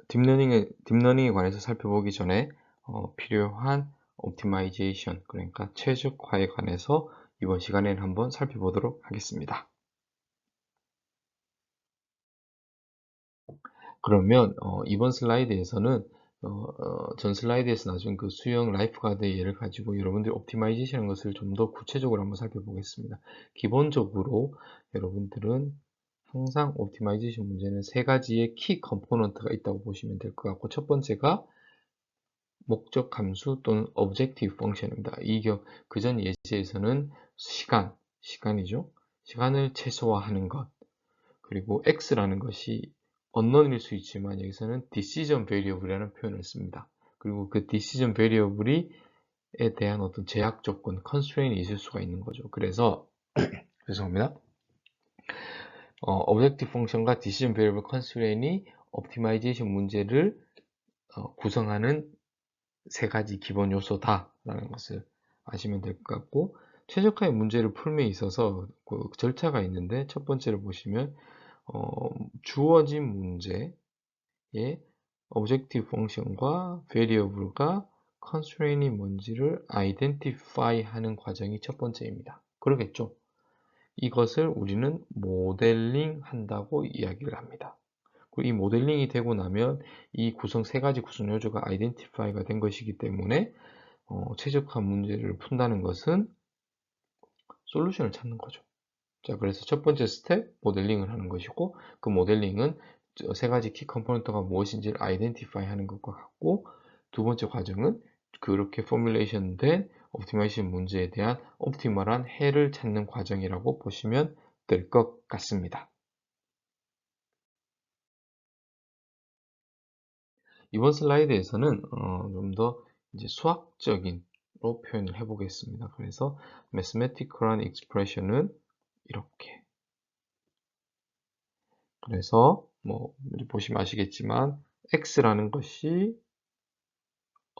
딥러닝에 관해서 살펴보기 전에 필요한 옵티마이제이션, 그러니까 최적화에 관해서 이번 시간에는 한번 살펴보도록 하겠습니다. 그러면 이번 슬라이드에서는 전 슬라이드에서 나준 그 수영 라이프가드의 예를 가지고 여러분들이 옵티마이제이션 하는 것을 좀 더 구체적으로 한번 살펴보겠습니다. 기본적으로 여러분들은 항상 옵티마이제이션 문제는 세 가지의 키 컴포넌트가 있다고 보시면 될 것 같고, 첫 번째가 목적 함수 또는 objective function입니다. 그전 예제에서는 시간이죠. 시간을 최소화하는 것. 그리고 x라는 것이 unknown일 수 있지만 여기서는 decision variable이라는 표현을 씁니다. 그리고 그 decision variable에 대한 어떤 제약 조건, constraint이 있을 수가 있는 거죠. 그래서 죄송합니다. objective function과 decision variable constraint이 optimization 문제를 구성하는 세 가지 기본 요소다라는 것을 아시면 될 것 같고, 최적화의 문제를 풀면 있어서 그 절차가 있는데, 첫 번째를 보시면 주어진 문제에 objective function과 variable가 constraint이 뭔지를 identify 하는 과정이 첫 번째입니다. 그러겠죠? 이것을 우리는 모델링 한다고 이야기를 합니다. 이 모델링이 되고 나면 이 세 가지 구성 요소가 아이덴티파이가 된 것이기 때문에 최적화 문제를 푼다는 것은 솔루션을 찾는 거죠. 자, 그래서 첫 번째 스텝 모델링을 하는 것이고, 그 모델링은 세 가지 키 컴포넌트가 무엇인지를 아이덴티파이 하는 것과 같고, 두 번째 과정은 그렇게 포뮬레이션 된 옵티마이제이션 문제에 대한 옵티멀한 해를 찾는 과정이라고 보시면 될 것 같습니다. 이번 슬라이드에서는 좀 더 이제 수학적인로 표현을 해보겠습니다. 그래서 mathematical한 expression은 이렇게. 그래서 뭐 보시면 아시겠지만 x라는 것이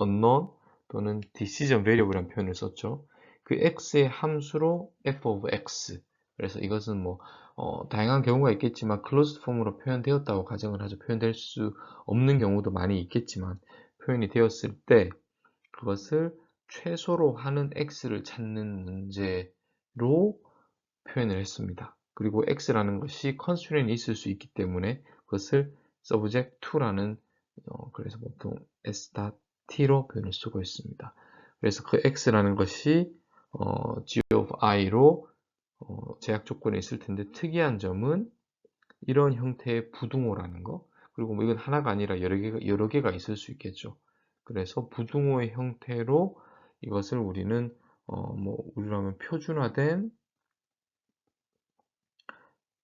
unknown 또는 decision variable이라는 표현을 썼죠. 그 x의 함수로 f of x. 그래서 이것은 뭐 다양한 경우가 있겠지만 closed form으로 표현되었다고 가정을 하죠. 표현될 수 없는 경우도 많이 있겠지만 표현이 되었을 때 그것을 최소로 하는 x를 찾는 문제로 표현을 했습니다. 그리고 x라는 것이 constraint이 있을 수 있기 때문에 그것을 subject to라는 그래서 보통 s.t로 표현을 쓰고 있습니다. 그래서 그 x라는 것이 g of i로 제약 조건에 있을 텐데, 특이한 점은 이런 형태의 부등호라는 거, 그리고 뭐 이건 하나가 아니라 여러 개가 있을 수 있겠죠. 그래서 부등호의 형태로 이것을 우리는 우리로 하면 표준화된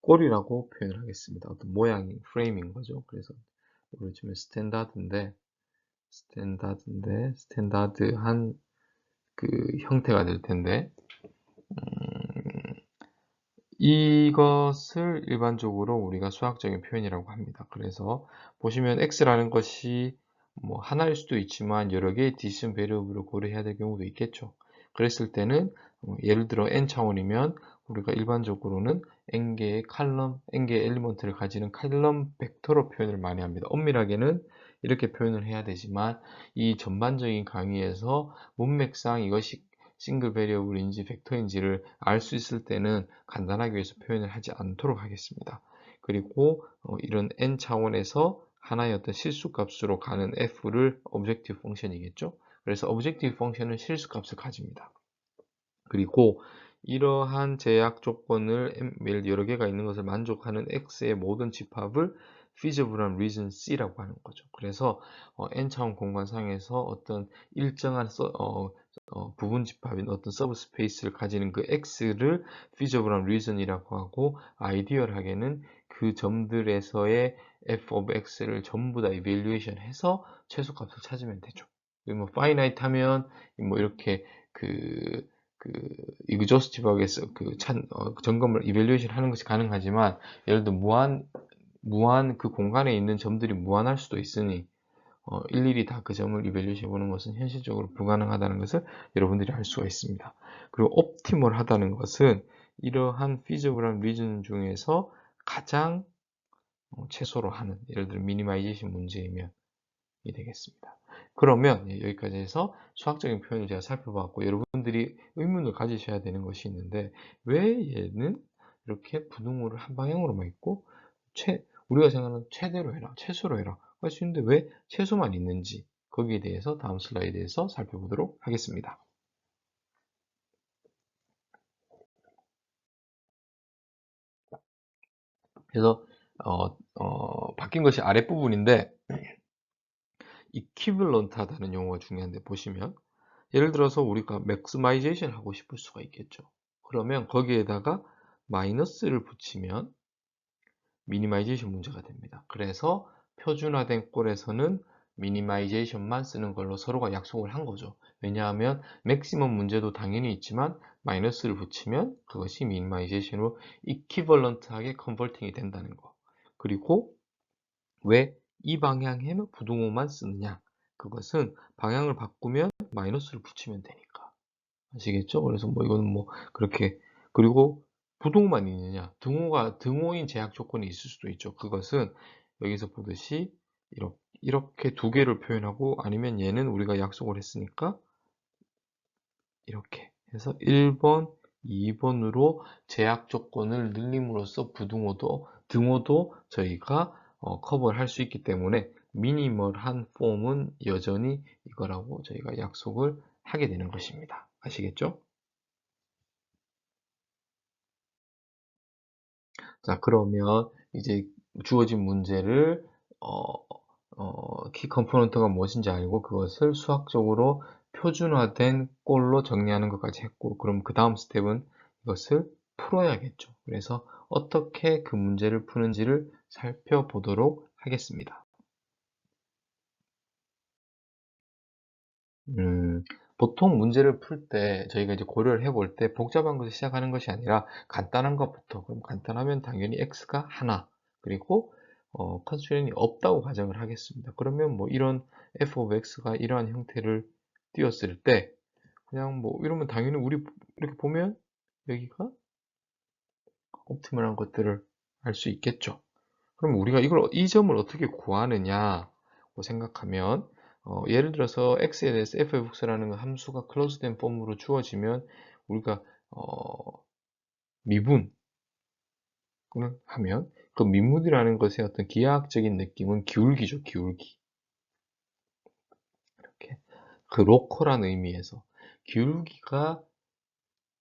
꼴이라고 표현을 하겠습니다. 어떤 모양인 프레임인 거죠. 그래서 우리 지금 스탠다드한 그 형태가 될 텐데, 이것을 일반적으로 우리가 수학적인 표현이라고 합니다. 그래서 보시면 x라는 것이 뭐 하나일 수도 있지만 여러 개의 디시전 베리어블을 고려해야 될 경우도 있겠죠. 그랬을 때는 예를 들어 n 차원이면 우리가 일반적으로는 n개의 엘리먼트를 가지는 칼럼 벡터로 표현을 많이 합니다. 엄밀하게는 이렇게 표현을 해야 되지만 이 전반적인 강의에서 문맥상 이것이 싱글 베리어블인지 벡터인지를 알 수 있을 때는 간단하게 해서 표현을 하지 않도록 하겠습니다. 그리고 이런 n 차원에서 하나의 어떤 실수값으로 가는 f를 objective function이겠죠. 그래서 objective function은 실수값을 가집니다. 그리고 이러한 제약 조건을 여러 개가 있는 것을 만족하는 x의 모든 집합을 feasible한 reason C라고 하는 거죠. 그래서 n차원 공간상에서 어떤 일정한 부분 집합인 어떤 서브스페이스를 가지는 그 x를 feasible한 reason이라고 하고, 아이디얼하게는 그 점들에서의 f of x를 전부 다 evaluation 해서 최소값을 찾으면 되죠. 뭐 finite 하면 뭐 이렇게 exhaustive하게 점검을 evaluation 하는 것이 가능하지만, 예를 들어 무한 그 공간에 있는 점들이 무한할 수도 있으니 일일이 다 그 점을 evaluation 해보는 것은 현실적으로 불가능하다는 것을 여러분들이 알 수가 있습니다. 그리고 optimal하다는 것은 이러한 feasible한 reason 중에서 가장 최소로 하는, 예를 들어 미니마이제이션 문제이면 이 되겠습니다. 그러면 여기까지 해서 수학적인 표현을 제가 살펴봤고, 여러분들이 의문을 가지셔야 되는 것이 있는데, 왜 얘는 이렇게 부등호를 한 방향으로만 있고 우리가 생각하는 최대로 해라, 최소로 해라 할 수 있는데 왜 최소만 있는지, 거기에 대해서 다음 슬라이드에서 살펴보도록 하겠습니다. 그래서 바뀐 것이 아랫부분인데, 이퀴블런트하다는 용어가 중요한데, 보시면 예를 들어서 우리가 맥스마이제이션 하고 싶을 수가 있겠죠. 그러면 거기에다가 마이너스를 붙이면 미니마이제이션 문제가 됩니다. 그래서 표준화된 꼴에서는 미니마이제이션만 쓰는 걸로 서로가 약속을 한 거죠. 왜냐하면 맥시멈 문제도 당연히 있지만 마이너스를 붙이면 그것이 미니마이제이션으로 이퀴벌런트하게 컨버팅이 된다는 거. 그리고 왜 이 방향에는 부등호만 쓰느냐? 그것은 방향을 바꾸면 마이너스를 붙이면 되니까. 아시겠죠? 그래서 뭐 이거는 뭐 그렇게, 그리고 부등호만 있느냐? 등호인 제약 조건이 있을 수도 있죠. 그것은 여기서 보듯이 이렇게 두 개를 표현하고, 아니면 얘는 우리가 약속을 했으니까 이렇게 해서 1번, 2번으로 제약 조건을 늘림으로써 등호도 저희가 커버를 할 수 있기 때문에 미니멀한 폼은 여전히 이거라고 저희가 약속을 하게 되는 것입니다. 아시겠죠? 자, 그러면 이제 주어진 문제를 키 컴포넌트가 무엇인지 알고 그것을 수학적으로 표준화된 꼴로 정리하는 것까지 했고, 그럼 그 다음 스텝은 이것을 풀어야겠죠. 그래서 어떻게 그 문제를 푸는지를 살펴보도록 하겠습니다. 음, 보통 문제를 풀 때 저희가 이제 고려를 해볼 때 복잡한 것을 시작하는 것이 아니라 간단한 것부터, 그럼 간단하면 당연히 x가 하나, 그리고 컨스트레인이 없다고 가정을 하겠습니다. 그러면 뭐 이런 f of x가 이러한 형태를 띄었을 때 그냥 뭐 이러면 당연히 우리 이렇게 보면 여기가 옵티멀한 것들을 알 수 있겠죠. 그럼 우리가 이 점을 어떻게 구하느냐고 생각하면, 예를 들어서 x에 대해서 fx라는 함수가 클로즈된 폼으로 주어지면 우리가 미분을 하면 그 미분이라는 것의 어떤 기하학적인 느낌은 기울기죠, 기울기. 이렇게 그 로컬한 의미에서 기울기가,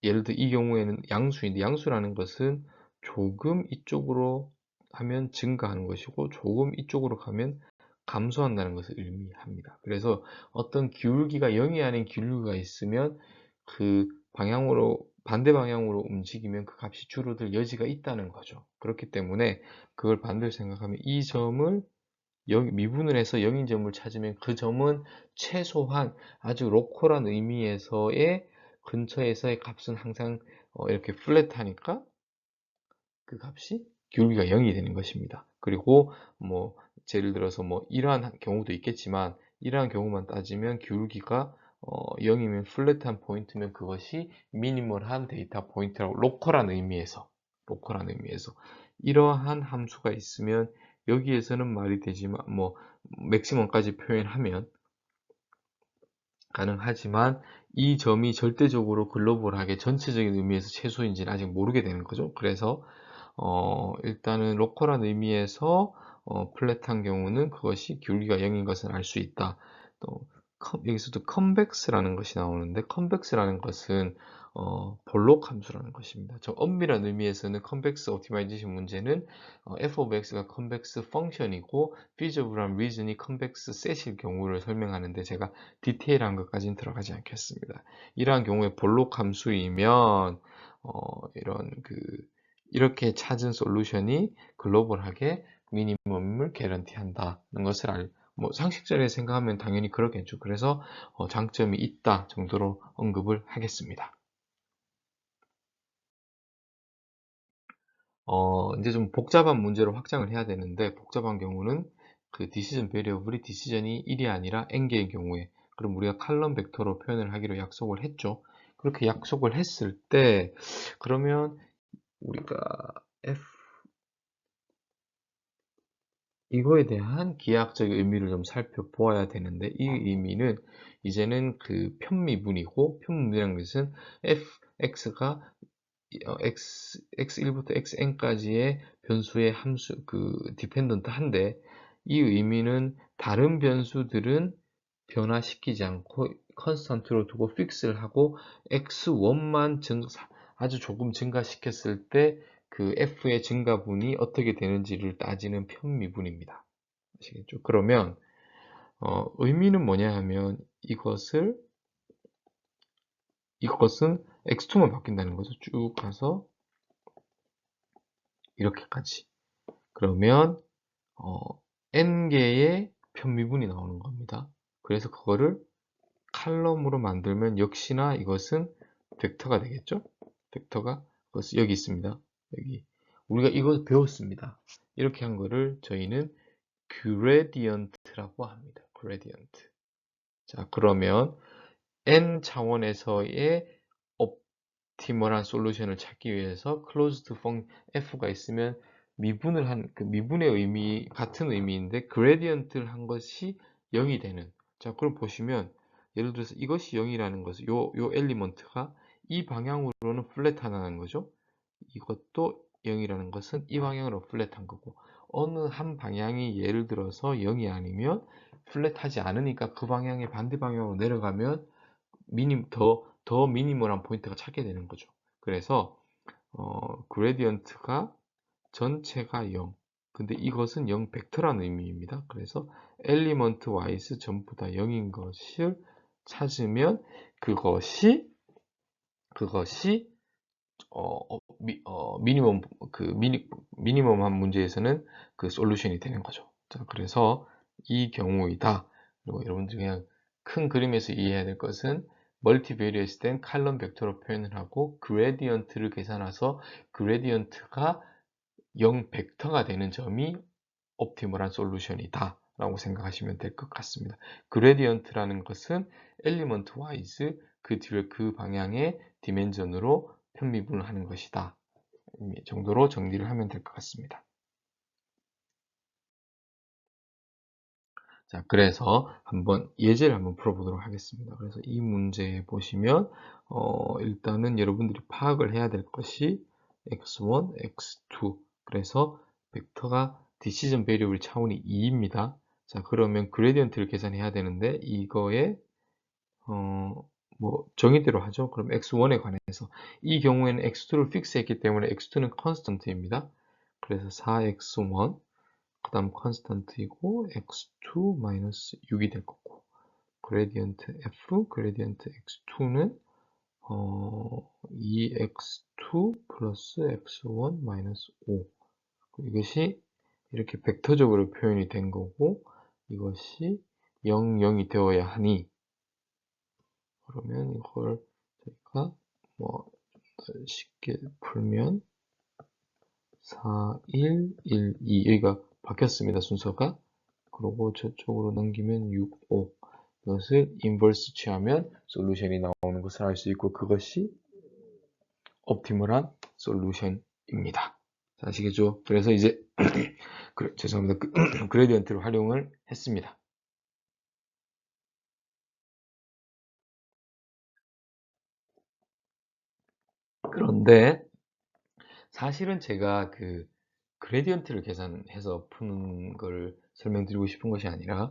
예를 들어 이 경우에는 양수인데, 양수라는 것은 조금 이쪽으로 하면 증가하는 것이고 조금 이쪽으로 가면 감소한다는 것을 의미합니다. 그래서 어떤 기울기가 0이 아닌 기울기가 있으면 그 방향으로, 반대 방향으로 움직이면 그 값이 줄어들 여지가 있다는 거죠. 그렇기 때문에 그걸 반대로 생각하면 이 점을 미분을 해서 0인 점을 찾으면 그 점은 최소한 아주 로컬한 의미에서의 근처에서의 값은 항상 이렇게 플랫하니까 그 값이 기울기가 0이 되는 것입니다. 그리고 뭐 예를 들어서 뭐 이러한 경우도 있겠지만, 이러한 경우만 따지면 기울기가 0이면 플랫한 포인트면 그것이 미니멀한 데이터 포인트라고, 로컬한 의미에서 이러한 함수가 있으면 여기에서는 말이 되지만, 뭐 맥시멈까지 표현하면 가능하지만 이 점이 절대적으로 글로벌하게 전체적인 의미에서 최소인지는 아직 모르게 되는 거죠. 그래서 일단은 로컬한 의미에서 플랫한 경우는 그것이 기울기가 0인 것을 알 수 있다. 또 여기서도 컨벡스라는 것이 나오는데, 컨벡스라는 것은 볼록 함수라는 것입니다. 저 엄밀한 의미에서는 컨벡스 옵티마이제이션 문제는 f of x가 컨벡스 펑션이고 feasible한 reason이 컨벡스 셋일 경우를 설명하는데, 제가 디테일한 것까지는 들어가지 않겠습니다. 이러한 경우에 볼록 함수이면 이런 이렇게 찾은 솔루션이 글로벌하게 미니멈을 개런티한다는 것을 뭐 상식적으로 생각하면 당연히 그렇겠죠. 그래서 장점이 있다 정도로 언급을 하겠습니다. 이제 좀 복잡한 문제로 확장을 해야 되는데, 복잡한 경우는 그 디시전 베리어블이 디시전이 1이 아니라 n개의 경우에, 그럼 우리가 칼럼 벡터로 표현을 하기로 약속을 했죠. 그렇게 약속을 했을 때 그러면 우리가 이거에 대한 기하학적 의미를 좀 살펴보아야 되는데, 이 의미는 이제는 그 편미분이고, 편미분이라는 것은 fx가 x1부터 xn까지의 변수의 함수, 디펜던트 한데, 이 의미는 다른 변수들은 변화시키지 않고 컨스턴트로 두고 픽스를 하고 x1만 아주 조금 증가시켰을 때 그 f의 증가분이 어떻게 되는지를 따지는 편미분입니다. 아시겠죠? 그러면 의미는 뭐냐 하면 이것은 x2만 바뀐다는 거죠. 쭉 가서 이렇게까지. 그러면 n개의 편미분이 나오는 겁니다. 그래서 그거를 칼럼으로 만들면 역시나 이것은 벡터가 되겠죠? 벡터가 여기 있습니다. 여기 우리가 이거 배웠습니다. 이렇게 한 거를 저희는 그레디언트라고 합니다. 그레디언트. 자, 그러면 n 차원에서의 옵티멀한 솔루션을 찾기 위해서 클로즈드 펑 f가 있으면 미분을 한 그 미분의 의미 같은 의미인데 그레디언트를 한 것이 0이 되는. 자, 그럼 보시면 예를 들어서 이것이 0이라는 것은 요 엘리먼트가 이 방향으로는 플랫하다는 거죠. 이것도 0이라는 것은 이 방향으로 플랫한 거고, 어느 한 방향이 예를 들어서 0이 아니면 플랫하지 않으니까 그 방향의 반대 방향으로 내려가면 더 미니멀한 포인트가 찾게 되는 거죠. 그래서 그레디언트가 전체가 0. 근데 이것은 0 벡터라는 의미입니다. 그래서 엘리먼트 와이즈 전부 다 0인 것을 찾으면 그것이 미니멈한 문제에서는 그 솔루션이 되는 거죠. 자, 그래서 이 경우이다. 그리고 여러분들 그냥 큰 그림에서 이해해야 될 것은 멀티베리어스 된 칼럼 벡터로 표현을 하고 그레디언트를 계산해서 그레디언트가 0 벡터가 되는 점이 옵티멀한 솔루션이다 라고 생각하시면 될 것 같습니다. 그레디언트라는 것은 엘리먼트 와이즈 그 방향의 디멘전으로 편미분을 하는 것이다 정도로 정리를 하면 될 것 같습니다. 자, 그래서 한번 예제를 한번 풀어보도록 하겠습니다. 그래서 이 문제 보시면 일단은 여러분들이 파악을 해야 될 것이 x1, x2 그래서 벡터가 디시전 베리어블 차원이 2입니다. 자, 그러면 그레디언트를 계산해야 되는데 이거에 정의대로 하죠. 그럼 x1에 관해서 이 경우에는 x2를 픽스했기 때문에 x2는 컨스턴트입니다. 그래서 4x1 그 다음 컨스턴트이고 x2 마이너스 6이 될 거고 그레디언트 f 그레디언트 x2는 2x2 플러스 x1 마이너스 5 이것이 이렇게 벡터적으로 표현이 된 거고 이것이 0, 0이 되어야 하니 그러면 이걸 저희가 쉽게 풀면 4, 1, 1, 2 여기가 바뀌었습니다. 순서가. 그리고 저쪽으로 넘기면 6, 5 이것을 인버스 취하면 솔루션이 나오는 것을 알 수 있고 그것이 옵티멀한 솔루션입니다. 아시겠죠? 그래서 이제 죄송합니다. 그레디언트를 활용을 했습니다. 그런데 사실은 제가 그레디언트를 계산해서 푸는 걸 설명드리고 싶은 것이 아니라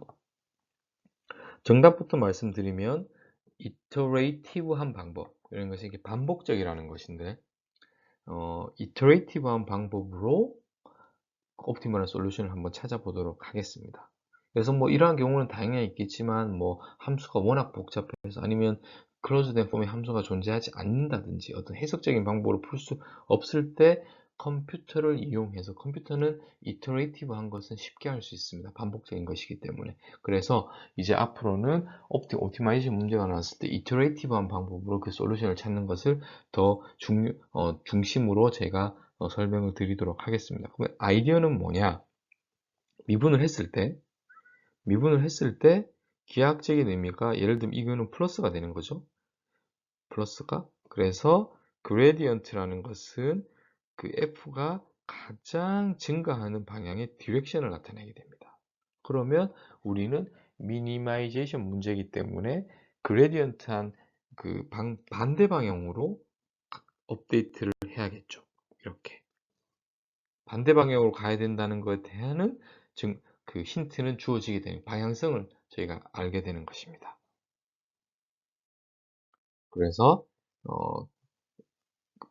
정답부터 말씀드리면 이터레이티브한 방법 이런 것이 이게 반복적이라는 것인데 이터레이티브한 방법으로 옵티멀한 솔루션을 한번 찾아보도록 하겠습니다. 그래서 이러한 경우는 당연히 있겠지만 함수가 워낙 복잡해서 아니면 클로즈된 폼의 함수가 존재하지 않는다든지 어떤 해석적인 방법으로 풀 수 없을 때 컴퓨터를 이용해서 컴퓨터는 이터레이티브한 것은 쉽게 할 수 있습니다. 반복적인 것이기 때문에. 그래서 이제 앞으로는 옵티마이제이션 문제가 나왔을 때 이터레이티브한 방법으로 그 솔루션을 찾는 것을 더 중심으로 제가 설명을 드리도록 하겠습니다. 그러면 아이디어는 뭐냐? 미분을 했을 때 기하학적인 의미가 예를 들면 이거는 플러스가 되는 거죠. 플러스가 그래서 그레디언트라는 것은 그 f가 가장 증가하는 방향의 디렉션을 나타내게 됩니다. 그러면 우리는 미니마이제이션 문제이기 때문에 그레디언트한 그 반대 방향으로 업데이트를 해야겠죠. 이렇게 반대 방향으로 가야 된다는 것에 대한 그 힌트는 주어지게 되는 방향성을 저희가 알게 되는 것입니다. 그래서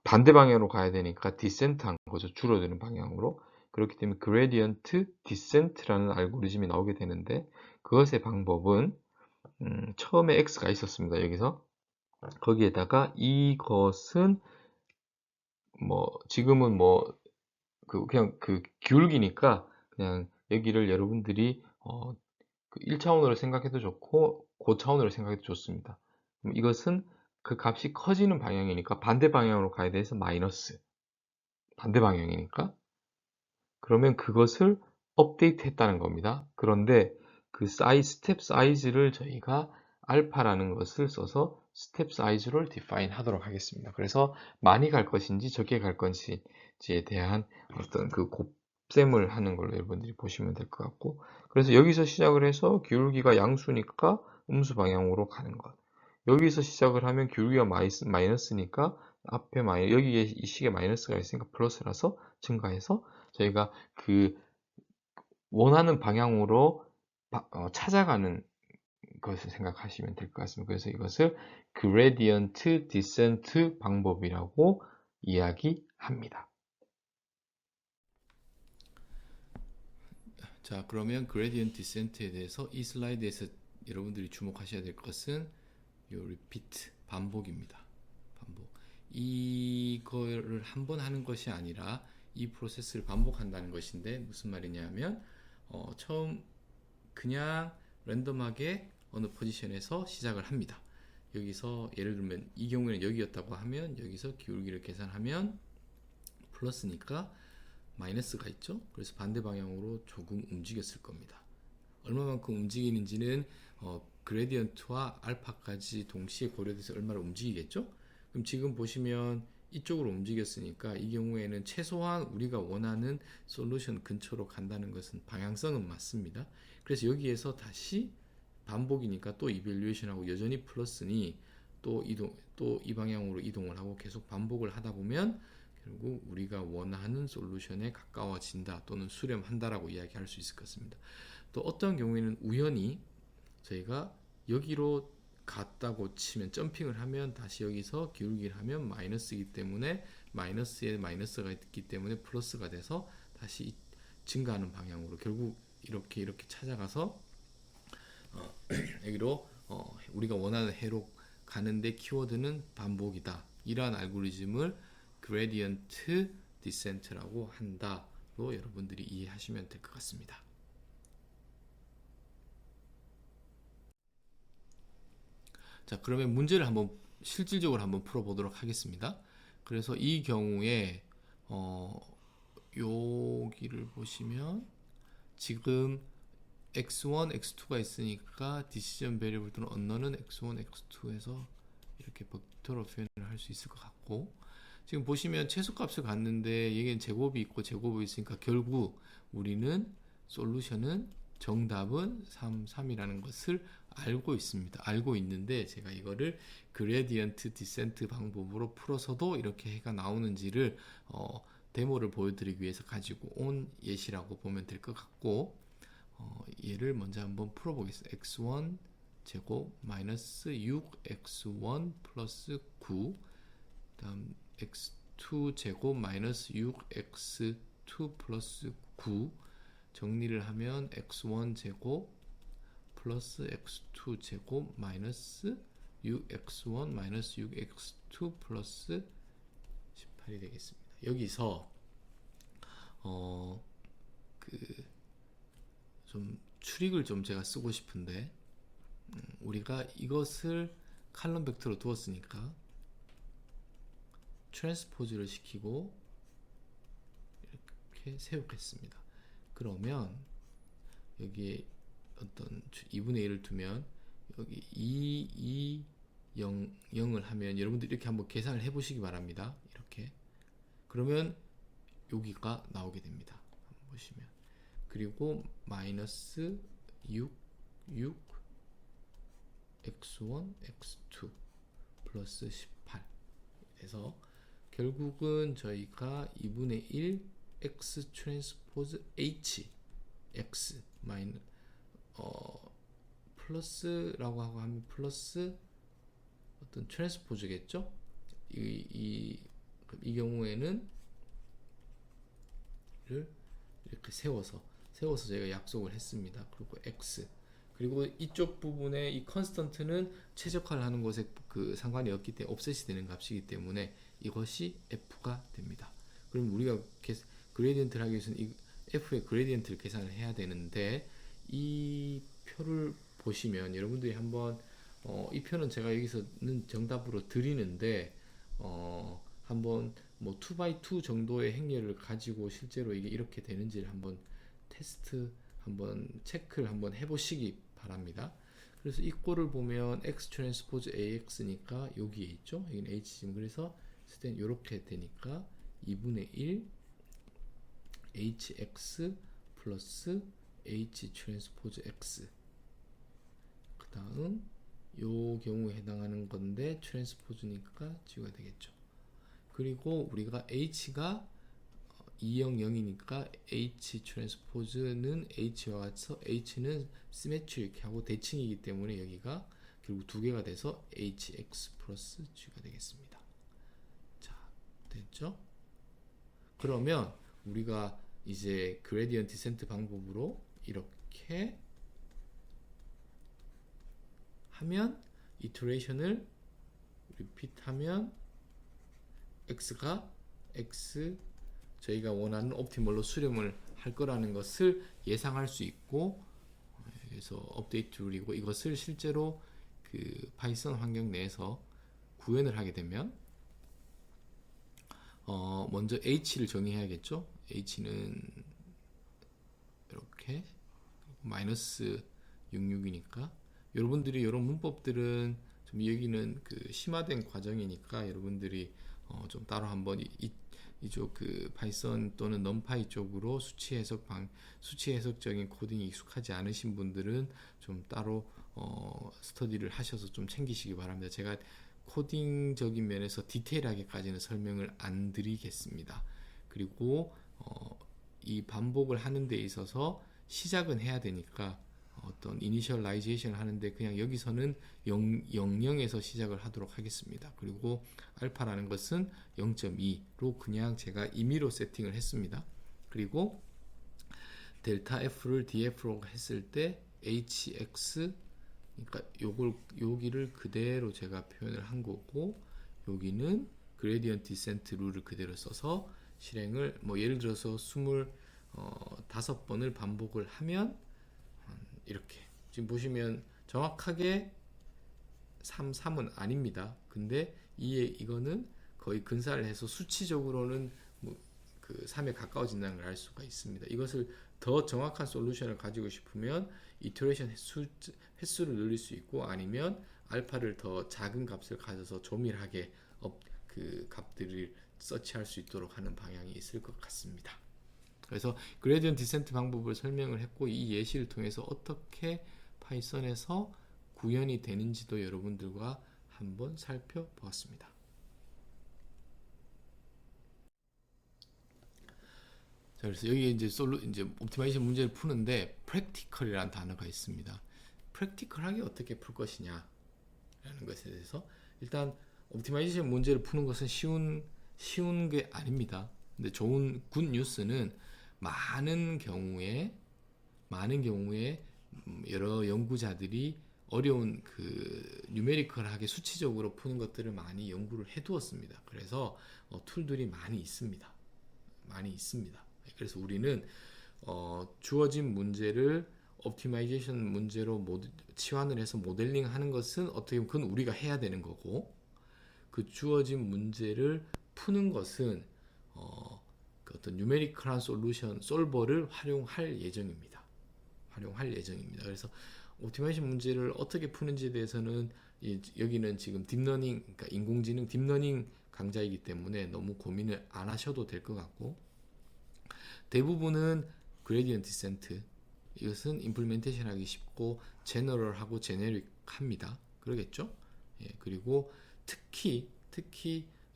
반대 방향으로 가야 되니까 디센트한 거죠. 줄어드는 방향으로. 그렇기 때문에 그레디언트 디센트라는 알고리즘이 나오게 되는데 그것의 방법은 처음에 x가 있었습니다. 여기서 거기에다가 이것은 뭐 지금은 뭐 그냥 그 기울기니까 그냥 여기를 여러분들이 그 1차원으로 생각해도 좋고 고차원으로 생각해도 좋습니다. 그럼 이것은 그 값이 커지는 방향이니까 반대 방향으로 가야 돼서 마이너스 반대 방향이니까 그러면 그것을 업데이트 했다는 겁니다. 그런데 그 스텝 사이즈를 저희가 알파라는 것을 써서 스텝 사이즈를 define 하도록 하겠습니다. 그래서 많이 갈 것인지 적게 갈 것인지에 대한 어떤 그 곱셈을 하는 걸로 여러분들이 보시면 될 것 같고 그래서 여기서 시작을 해서 기울기가 양수니까 음수 방향으로 가는 것 여기서 시작을 하면 기울기가 마이너스니까 앞에 여기에 이 식에 마이너스가 있으니까 플러스라서 증가해서 저희가 그 원하는 방향으로 찾아가는 것을 생각하시면 될 것 같습니다. 그래서 이것을 그레디언트 디센트 방법이라고 이야기합니다. 자, 그러면 그레디언트 디센트에 대해서 이 슬라이드에서 여러분들이 주목하셔야 될 것은 요 repeat 반복입니다. 반복. 이거를 한 번 하는 것이 아니라 이 프로세스를 반복한다는 것인데 무슨 말이냐면 처음 그냥 랜덤하게 어느 포지션에서 시작을 합니다. 여기서 예를 들면 이 경우에는 여기였다고 하면 여기서 기울기를 계산하면 플러스니까 마이너스가 있죠. 그래서 반대 방향으로 조금 움직였을 겁니다. 얼마만큼 움직이는지는 그레디언트와 알파까지 동시에 고려돼서 얼마나 움직이겠죠. 그럼 지금 보시면 이쪽으로 움직였으니까 이 경우에는 최소한 우리가 원하는 솔루션 근처로 간다는 것은 방향성은 맞습니다. 그래서 여기에서 다시 반복이니까 또 이밸류에이션하고 여전히 플러스니 또 이 방향으로 이동을 하고 계속 반복을 하다 보면 결국 우리가 원하는 솔루션에 가까워진다 또는 수렴한다라고 이야기할 수 있을 것 같습니다. 또 어떤 경우에는 우연히 저희가 여기로 갔다고 치면 점핑을 하면 다시 여기서 기울기를 하면 마이너스이기 때문에 마이너스에 마이너스가 있기 때문에 플러스가 돼서 다시 증가하는 방향으로 결국 이렇게 찾아가서 여기로 우리가 원하는 해로 가는데 키워드는 반복이다. 이러한 알고리즘을 그레디언트 디센트라고 한다로 여러분들이 이해하시면 될 것 같습니다. 자, 그러면 문제를 한번 실질적으로 한번 풀어보도록 하겠습니다. 그래서 이 경우에 여기를 보시면 지금 x1, x2가 있으니까 디시전 베리어블 또는 언너는 x1, x2에서 이렇게 벡터로 표현을 할 수 있을 것 같고 지금 보시면 최소값을 갔는데 여기는 제곱이 있고 제곱이 있으니까 결국 우리는 솔루션은 정답은 3, 3이라는 것을 알고 있습니다. 알고 있는데 제가 이거를 그레디언트 디센트 방법으로 풀어서도 이렇게 해가 나오는지를 데모를 보여드리기 위해서 가지고 온 예시라고 보면 될 것 같고 얘를 먼저 한번 풀어보겠습니다. x1 제곱 마이너스 6x1 플러스 9 다음 x2 제곱 마이너스 6x2 플러스 9 정리를 하면 x1 제곱 플러스 x2 제곱 마이너스 6x1 마이너스 6x2 플러스 18이 되겠습니다. 여기서 좀 추릭을 좀 제가 쓰고 싶은데 우리가 이것을 칼럼 벡터로 두었으니까 트랜스포즈를 시키고 이렇게 세우겠습니다. 그러면 여기에 어떤 2분의 1을 두면 여기 2, 0, 0을 하면 여러분들 이렇게 한번 계산을 해보시기 바랍니다. 이렇게 그러면 여기가 나오게 됩니다. 한번 보시면. 그리고 마이너스 6, 6, x1, x2 플러스 18 그래서 결국은 저희가 2분의 1 x 트랜스포즈 h x 마이너 플러스라고 하고 하면 플러스 어떤 트랜스포즈겠죠? 이 경우에는 이렇게 세워서 저희가 약속을 했습니다. 그리고 x 그리고 이쪽 부분에 이 컨스턴트는 최적화를 하는 것에 그 상관이 없기 때문에 옵셋이 되는 값이기 때문에 이것이 f가 됩니다. 그럼 우리가 그레디언트를 하기 위해서는 이 f의 그레디언트를 계산을 해야 되는데 이 표를 보시면 여러분들이 한번 이 표는 제가 여기서는 정답으로 드리는데 한번 뭐 2x2 정도의 행렬을 가지고 실제로 이게 이렇게 되는지를 한번 테스트 한번 체크를 한번 해보시기 바랍니다. 그래서 이 꼴을 보면 x 트랜스포즈 ax니까 여기에 있죠. 여기는 h지만 그래서 이렇게 되니까 2분의 1 hx 플러스 h 트랜스포즈 x 그 다음 요 경우에 해당하는 건데 트랜스포즈니까 G가 되겠죠. 그리고 우리가 h가 200이니까 H 트랜스포즈는 H와 같아서 H는 시메트릭 하고 대칭이기 때문에 여기가 결국 두 개가 돼서 HX 플러스 G가 되겠습니다. 자, 됐죠? 그러면 우리가 이제 그레디언트 디센트 방법으로 이렇게 하면 이터레이션을 리핏하면 X가 X 저희가 원하는 옵티멀로 수렴을 할 거라는 것을 예상할 수 있고 그래서 업데이트 룰이고 이것을 실제로 그 파이썬 환경 내에서 구현을 하게 되면 먼저 h를 정의해야겠죠. h는 이렇게 마이너스 66이니까 여러분들이 이런 문법들은 좀 여기는 그 심화된 과정이니까 여러분들이 좀 따로 한번 이쪽 그 파이썬 또는 넘파이 쪽으로 수치 해석적인 코딩이 익숙하지 않으신 분들은 좀 따로 스터디를 하셔서 좀 챙기시기 바랍니다. 제가 코딩적인 면에서 디테일하게까지는 설명을 안 드리겠습니다. 그리고 이 반복을 하는 데 있어서 시작은 해야 되니까 어떤 이니셜라이제이션 하는데 그냥 여기서는 00에서 시작을 하도록 하겠습니다. 그리고 알파라는 것은 0.2로 그냥 제가 임의로 세팅을 했습니다. 그리고 델타 F를 DF로 했을 때 HX 그러니까 여기를 그대로 제가 표현을 한 거고 여기는 그레디언트 디센트 룰을 그대로 써서 실행을 뭐 예를 들어서 25번을 반복을 하면 이렇게 지금 보시면 정확하게 3은 아닙니다. 근데 이거는 거의 근사를 해서 수치적으로는 그 3에 가까워진다는 걸 알 수가 있습니다. 이것을 더 정확한 솔루션을 가지고 싶으면 이터레이션 횟수를 늘릴 수 있고 아니면 알파를 더 작은 값을 가져서 조밀하게 그 값들을 서치할 수 있도록 하는 방향이 있을 것 같습니다. 그래서 그레디언트 디센트 방법을 설명을 했고 이 예시를 통해서 어떻게 파이썬에서 구현이 되는지도 여러분들과 한번 살펴보았습니다. 자, 그래서 여기 이제 옵티마이제이션 문제를 푸는데 practical이라는 단어가 있습니다. practical하게 어떻게 풀 것이냐 라는 것에 대해서 일단 옵티마이제이션 문제를 푸는 것은 쉬운 게 아닙니다. 근데 굿 뉴스는 많은 경우에 여러 연구자들이 어려운 그 뉴메리컬하게 수치적으로 푸는 것들을 많이 연구를 해두었습니다. 그래서 툴들이 많이 있습니다. 그래서 우리는 주어진 문제를 옵티마이제이션 문제로 치환을 해서 모델링 하는 것은 어떻게 보면 그건 우리가 해야 되는 거고 그 주어진 문제를 푸는 것은 그 어떤 뉴메리컬한 솔버를 활용할 예정입니다. 그래서 옵티마이제이션 문제를 어떻게 푸는지에 대해서는 여기는 지금 딥러닝, 그러니까 인공지능 딥러닝 강좌이기 때문에 너무 고민을 안 하셔도 될 것 같고 대부분은 그레디언트 디센트, 이것은 임플리멘테이션 하기 쉽고 제너럴하고 제네릭합니다. 그러겠죠? 예, 그리고 특히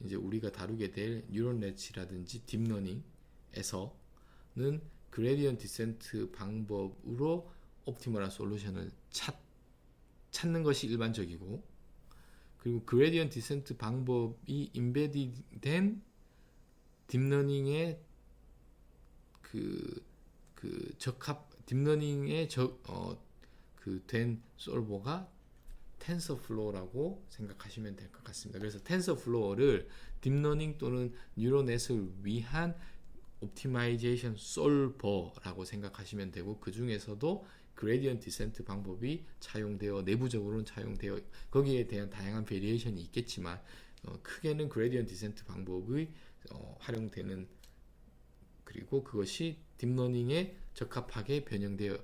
이제 우리가 다루게 될 뉴럴 네츠라든지 딥러닝에서는 그레디언트 디센트 방법으로 옵티멀한 솔루션을 찾는 것이 일반적이고, 그리고 그레디언트 디센트 방법이 인베디된 딥러닝의 딥러닝의 된 솔버가 텐서플로우라고 생각하시면 될 것 같습니다. 그래서 텐서플로우를 딥러닝 또는 뉴로넷을 위한 옵티마이제이션 솔버라고 생각하시면 되고, 그 중에서도 그레디언트 디센트 방법이 차용되어, 내부적으로는 차용되어, 거기에 대한 다양한 베리에이션이 있겠지만 크게는 그레디언트 디센트 방법이 활용되는, 그리고 그것이 딥러닝에 적합하게 변형되어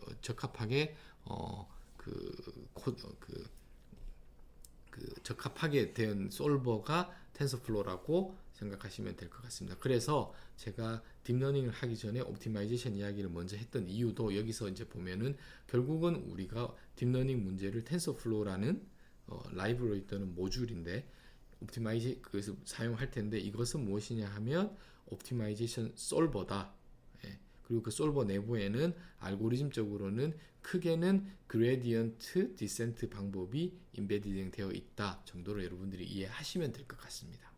적합하게 된 솔버가 텐서플로우라고 생각하시면 될 것 같습니다. 그래서 제가 딥러닝을 하기 전에 옵티마이제이션 이야기를 먼저 했던 이유도, 여기서 이제 보면은 결국은 우리가 딥러닝 문제를 텐서플로우라는 라이브러리 또는 모듈인데 그것을 사용할 텐데, 이것은 무엇이냐 하면 옵티마이제이션 솔버다. 예. 그리고 그 솔버 내부에는 알고리즘적으로는 크게는 그레디언트 디센트 방법이 인베디딩 되어 있다 정도로 여러분들이 이해하시면 될 것 같습니다.